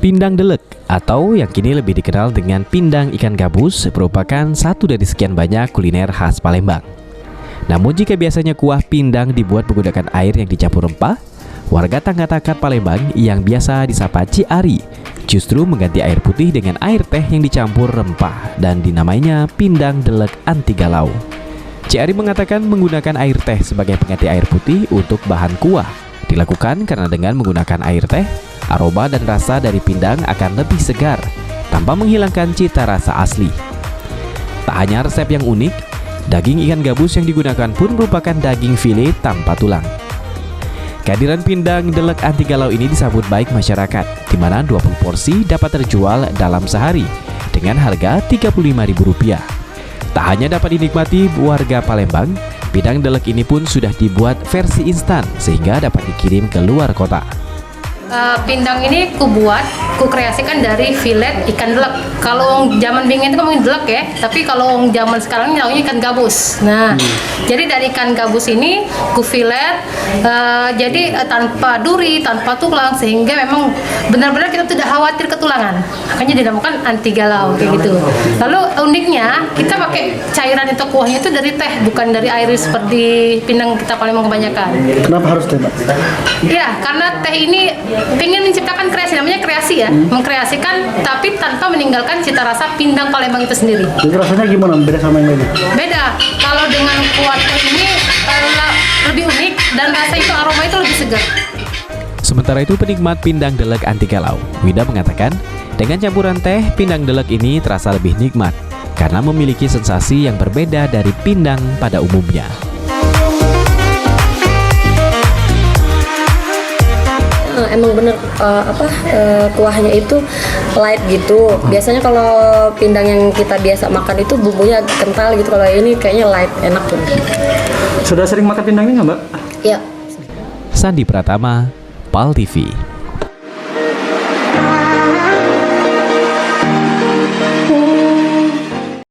Pindang delek atau yang kini lebih dikenal dengan pindang ikan gabus merupakan satu dari sekian banyak kuliner khas Palembang. Namun jika biasanya kuah pindang dibuat menggunakan air yang dicampur rempah, warga Tangga-Takat Palembang yang biasa disapa Ciari justru mengganti air putih dengan air teh yang dicampur rempah dan dinamainya pindang delek anti galau. Ciari mengatakan menggunakan air teh sebagai pengganti air putih untuk bahan kuah dilakukan karena dengan menggunakan air teh, aroma dan rasa dari pindang akan lebih segar tanpa menghilangkan cita rasa asli. Tak hanya resep yang unik, daging ikan gabus yang digunakan pun merupakan daging file tanpa tulang. Kehadiran pindang delek anti galau ini disambut baik masyarakat, di mana 20 porsi dapat terjual dalam sehari dengan harga Rp35.000. Tak hanya dapat dinikmati warga Palembang, pindang delek ini pun sudah dibuat versi instan sehingga dapat dikirim ke luar kota. Pindang ini ku kreasikan dari filet ikan delek. Kalau zaman dingin itu ngomongin delek ya, tapi kalau zaman sekarang namanya ikan gabus. Nah, jadi dari ikan gabus ini ku filet, jadi tanpa duri, tanpa tulang, sehingga memang benar-benar kita tidak khawatir ketulangan. Makanya dinamakan anti galau kayak gitu. Lalu uniknya kita pakai cairan itu kuahnya itu dari teh, bukan dari air seperti pindang kita Palembang kebanyakan. Kenapa harus teh, Mbak? Iya, karena teh ini ingin menciptakan kreasi, namanya kreasi ya, mengkreasikan tapi tanpa meninggalkan cita rasa pindang Palembang itu sendiri. Jadi rasanya gimana? Beda sama yang lain? Beda, kalau dengan kuah teh ini lebih unik dan rasa itu aroma itu lebih segar. Sementara itu penikmat pindang delek anti galau, Wida mengatakan dengan campuran teh, pindang delek ini terasa lebih nikmat karena memiliki sensasi yang berbeda dari pindang pada umumnya. Emang bener kuahnya itu light gitu. Biasanya kalau pindang yang kita biasa makan itu bumbunya kental gitu. Kalau ini kayaknya light, enak tuh. Sudah sering makan pindang ini nggak, Mbak? Iya. Sandi Pratama, PAL TV.